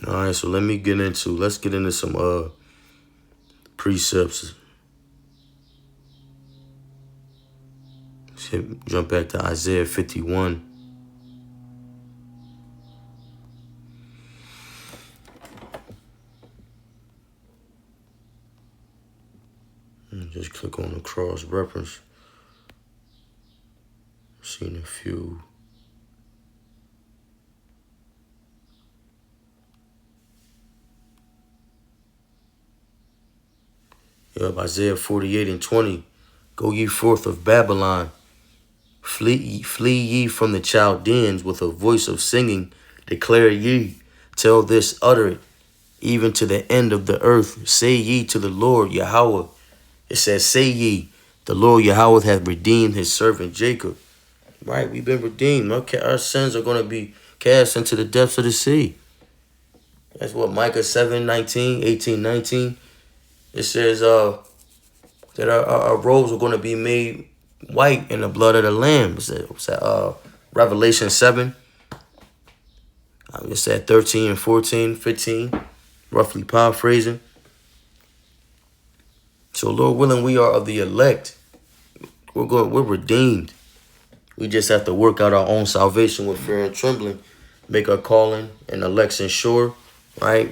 All right, so let's get into some precepts. Jump back to Isaiah 51. And just click on the cross reference. Seen a few. Yep, Isaiah 48 and 20. Go ye forth of Babylon. Flee ye from the Chaldeans with a voice of singing. Declare ye, tell this, utter it, even to the end of the earth. Say ye to the Lord Yahweh. It says, say ye, the Lord Yahweh hath redeemed his servant Jacob. Right, we've been redeemed. Our sins are going to be cast into the depths of the sea. That's what Micah 7:19, 18, 19. It says that our robes are going to be made white in the blood of the Lamb. It's Revelation 7. It's at 13 and 14, 15, roughly paraphrasing. So Lord willing, we are of the elect. We're redeemed. We just have to work out our own salvation with fear and trembling. Make our calling and election sure. Right?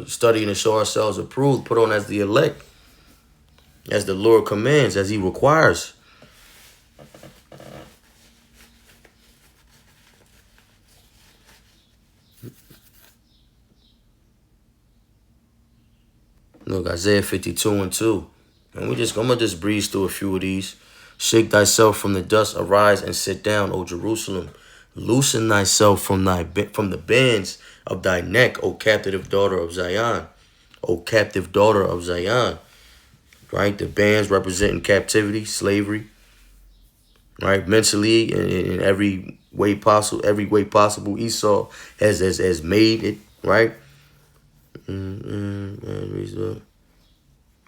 Studying to show ourselves approved. Put on as the elect. As the Lord commands, as he requires. Look, Isaiah 52 and 2. And I'm gonna just breeze through a few of these. Shake thyself from the dust, arise and sit down, O Jerusalem. Loosen thyself from the bands of thy neck, O captive daughter of Zion. O captive daughter of Zion. Right? The bands representing captivity, slavery. Right? Mentally, in every way possible, Esau has made it, right?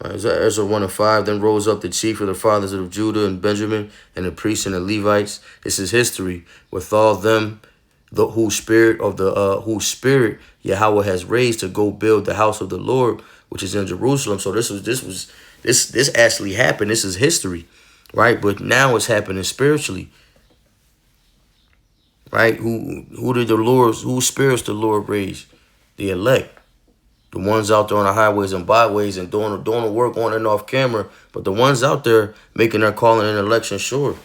Ezra 1 and 5. Then rose up the chief of the fathers of Judah and Benjamin, and the priests and the Levites. This is history with all them, whose spirit Yahweh has raised to go build the house of the Lord, which is in Jerusalem. So this actually happened. This is history, right? But now it's happening spiritually, right? Whose spirits the Lord raised? The elect. The ones out there on the highways and byways and doing the work on and off camera, but the ones out there making their calling and election sure.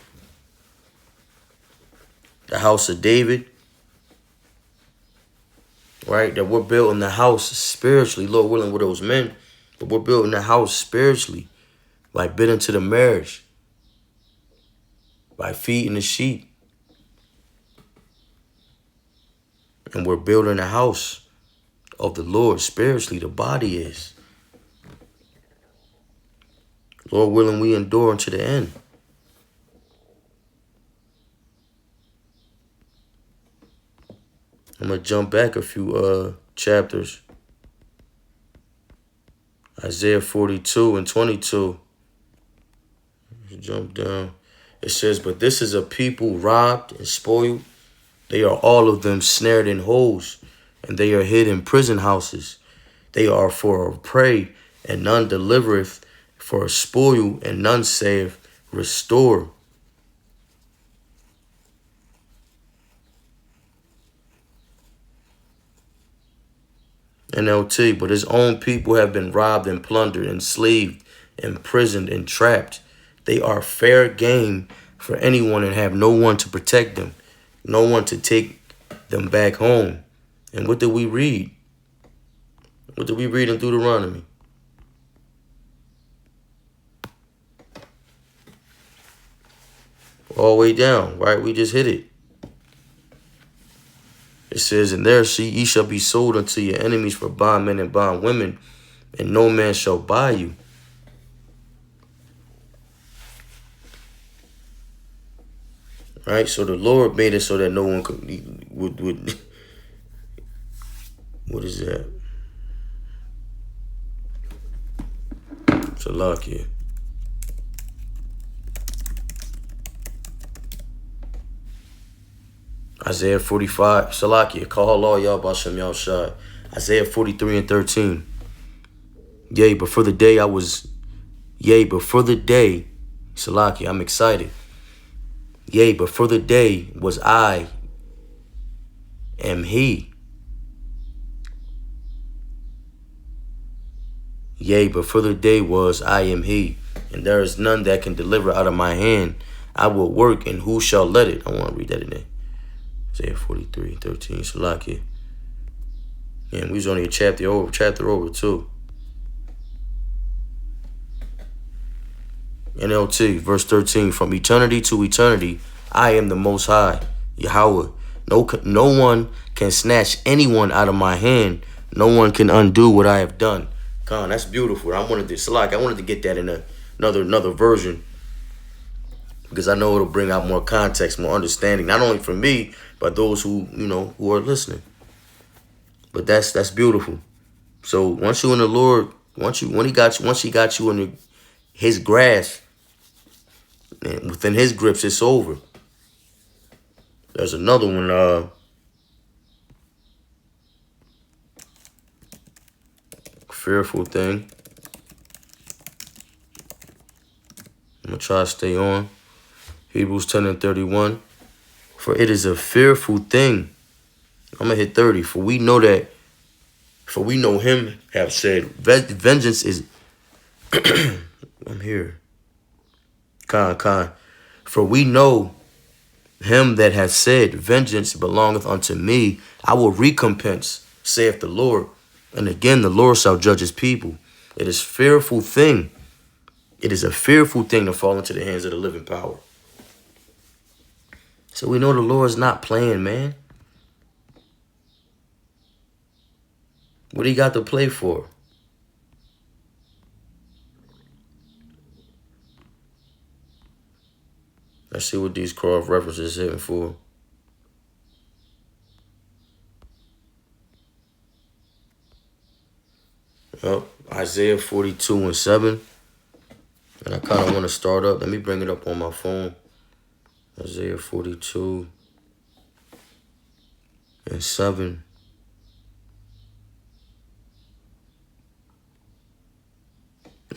The house of David, right? That we're building the house spiritually, Lord willing, with those men, but we're building the house spiritually, by bidding to the marriage, by feeding the sheep, and we're building the house of the Lord spiritually. The body is. Lord willing, we endure unto the end. I'm going to jump back a few chapters. Isaiah 42 and 22. Jump down. It says, but this is a people robbed and spoiled. They are all of them snared in holes, and they are hid in prison houses. They are for a prey, and none delivereth, for a spoil, and none saith, restore. NLT, but his own people have been robbed and plundered, enslaved, imprisoned, and trapped. They are fair game for anyone and have no one to protect them, no one to take them back home. And what did we read? What did we read in Deuteronomy? All the way down, right? We just hit it. It says, and there ye shall be sold unto your enemies for bondmen and bondwomen, and no man shall buy you. Right? So the Lord made it so that no one would what is that? It's a lock here. Isaiah 45. Salakia. Call all y'all Bashem Yahushai. Isaiah 43 and 13. Yea, but for the day I was, yea, but for the day, Salakia, I'm excited. Yea, but for the day was I am he. Yea, but for the day was I am he. And there is none that can deliver out of my hand. I will work, and who shall let it? I want to read that in there. Isaiah 43, 13, Salakia. And we was only a chapter over too. NLT, verse 13. From eternity to eternity, I am the Most High, Yahweh. No one can snatch anyone out of my hand. No one can undo what I have done. Khan, that's beautiful. I wanted to get that in another version, because I know it'll bring out more context, more understanding, not only for me, but those who are listening. But that's beautiful. So once you in the Lord, once he got you in his grasp, and within his grips, it's over. There's another one. Fearful thing. I'm going to try to stay on. Hebrews 10 and 31. For it is a fearful thing. I'm going to hit 30. For we know him have said, vengeance is... I'm here. Khan. For we know him that hath said, vengeance belongeth unto me. I will recompense, saith the Lord. And again, the Lord shall judge his people. It is fearful thing. It is a fearful thing to fall into the hands of the living power. So we know the Lord's not playing, man. What he got to play for? Let's see what these cross references hitting for. Well, Isaiah 42 and 7. And I kind of want to start up. Let me bring it up on my phone. Isaiah 42 and 7.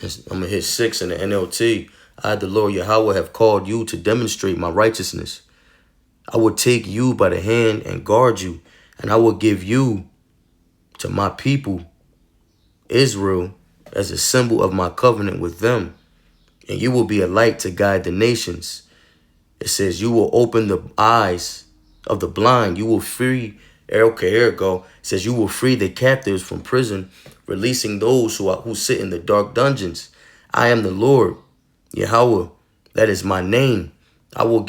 I'm going to hit 6 in the NLT. I, the Lord Yahweh, have called you to demonstrate my righteousness. I will take you by the hand and guard you, and I will give you to my people, Israel, as a symbol of my covenant with them. And you will be a light to guide the nations. It says you will open the eyes of the blind. You will free, okay, here it go. It says you will free the captives from prison, releasing those who sit in the dark dungeons. I am the Lord, Yahweh. That is my name. I will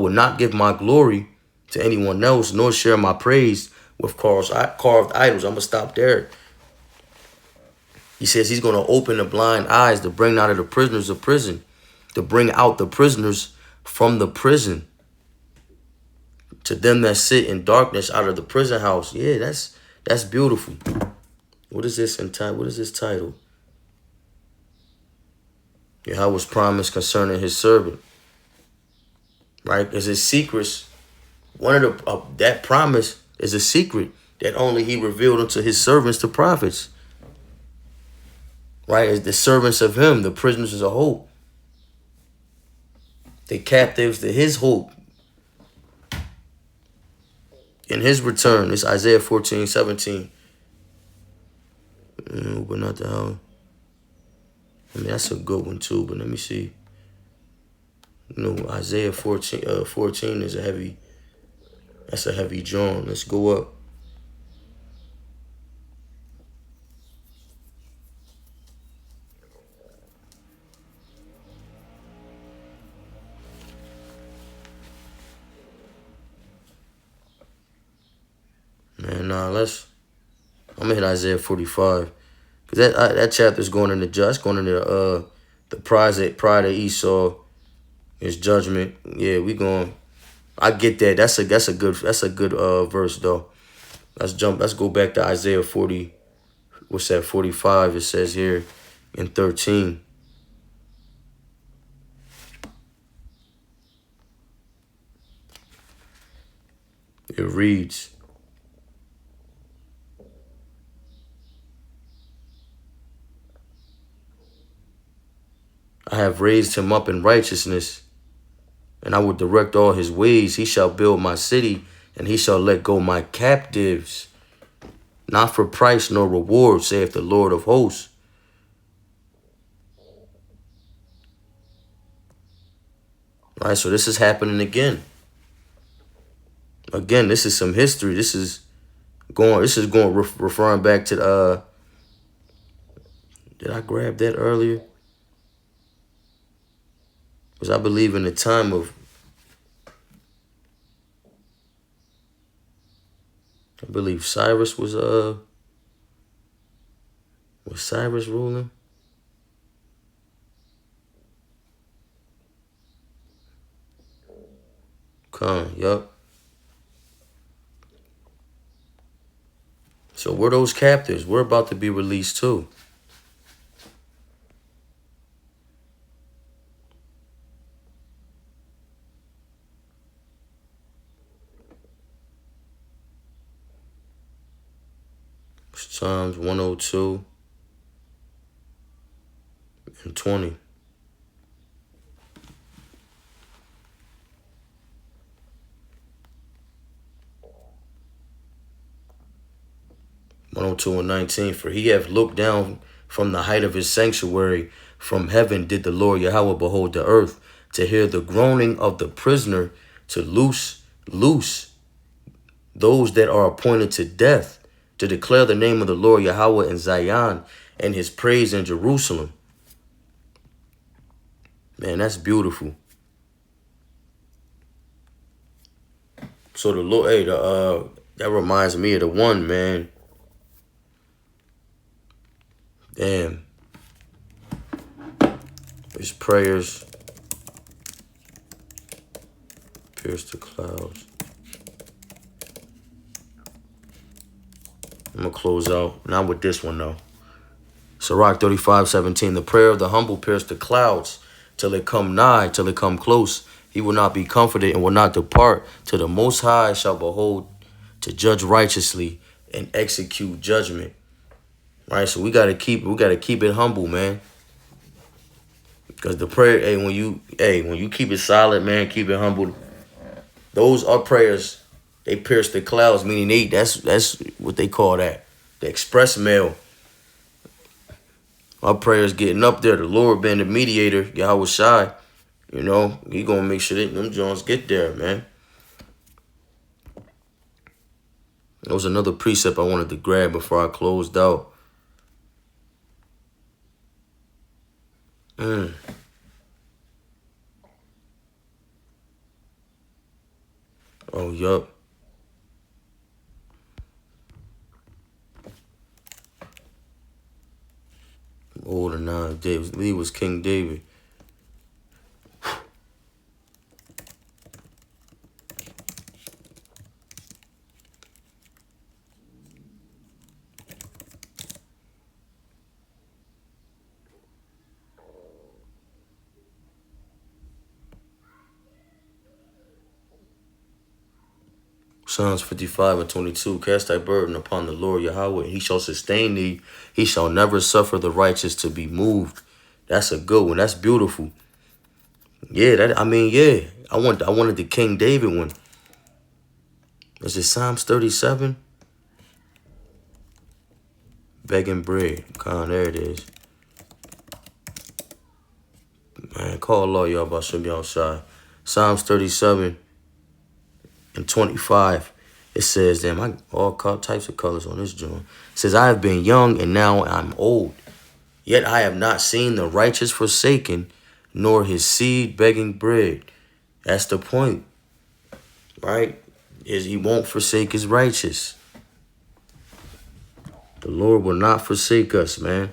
not give my glory to anyone else, nor share my praise with carved idols. I'm going to stop there. He says he's going to open the blind eyes to bring out of the prisoners of prison, to bring out the prisoners from the prison, to them that sit in darkness out of the prison house. Yeah, that's beautiful. What is this entitled? What is this title? Yahweh's promise concerning his servant. Right? Because his secrets, one of that promise is a secret that only he revealed unto his servants, the prophets. Right? As the servants of him, the prisoners of hope. The captives to his hope. In his return, it's Isaiah 14, 17. But not the hell. I mean, that's a good one too, but let me see. Isaiah 14 is that's a heavy drawing. Let's go up. Man, I'm gonna hit Isaiah 45. Because that chapter is going into the pride of Esau, his judgment. Yeah, I get that. That's a good verse though. Let's go back to Isaiah 40. What's that? 45. It says here in 13. It reads, I have raised him up in righteousness, and I will direct all his ways. He shall build my city, and he shall let go my captives, not for price nor reward, saith the Lord of hosts. All right, so this is happening again. Again, this is some history. This is going referring back to the, did I grab that earlier? Because I believe in the time of, I believe Cyrus was Cyrus ruling? Yup. So we're those captives. We're about to be released too. Psalms 102 and 20. and 19. For he hath looked down from the height of his sanctuary. From heaven did the Lord Yahweh behold the earth, to hear the groaning of the prisoner, to loose those that are appointed to death, to declare the name of the Lord Yahweh in Zion, and his praise in Jerusalem. Man, that's beautiful. So the Lord, hey, that reminds me of the one, man. Damn. His prayers pierce the clouds. I'm going to close out. Not with this one, though. Sirach 35:17. The prayer of the humble pierce the clouds till it come nigh, till it come close. He will not be comforted and will not depart till the Most High shall behold to judge righteously and execute judgment. Right? So we got to keep it humble, man. Because the prayer, when you keep it solid, man, keep it humble. Those are prayers. They pierce the clouds, meaning that's what they call that. The express mail. Our prayers getting up there. The Lord being the mediator, Yahweh Shai. You know, he gonna make sure that them Jones get there, man. There was another precept I wanted to grab before I closed out. Oh, yup. Older now, David. Lee was King David. Psalms 55:22. Cast thy burden upon the Lord Yahweh, and he shall sustain thee. He shall never suffer the righteous to be moved. That's a good one. That's beautiful. Yeah, I wanted the King David one. Is it Psalms 37? Begging bread. There it is. Man, call Allah, y'all, about some outside. Psalms 37 and 25. It says, damn, I all types of colors on this joint. It says, I have been young and now I'm old. Yet I have not seen the righteous forsaken, nor his seed begging bread. That's the point, right? Is he won't forsake his righteous. The Lord will not forsake us, man.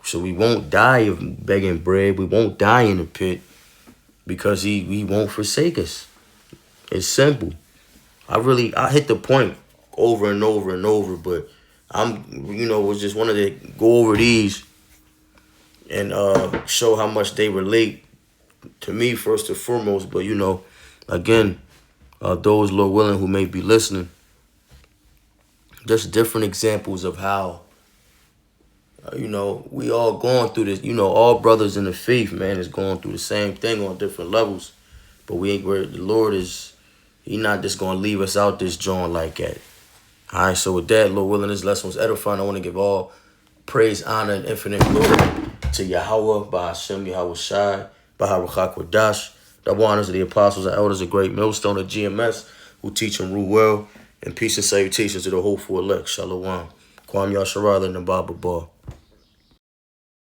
So we won't die of begging bread. We won't die in the pit because he won't forsake us. It's simple. I hit the point over and over and over, but was just wanted to go over these and show how much they relate to me first and foremost. But again, those, Lord willing, who may be listening. Just different examples of how, we all going through this. All brothers in the faith, man, is going through the same thing on different levels. But we ain't where the Lord is. He not just going to leave us out this joint like that. All right, so with that, Lord willing, this lesson was edifying. I want to give all praise, honor, and infinite glory to Yahweh, by Hashem, Yahweh Shai, by Haruchak Wadash. Double honors of the apostles and elders, a great millstone of GMS, who teach and rule well. And peace and salutations to the hopeful elect. Shalom. Kwam Yasharala and the Baba Bar.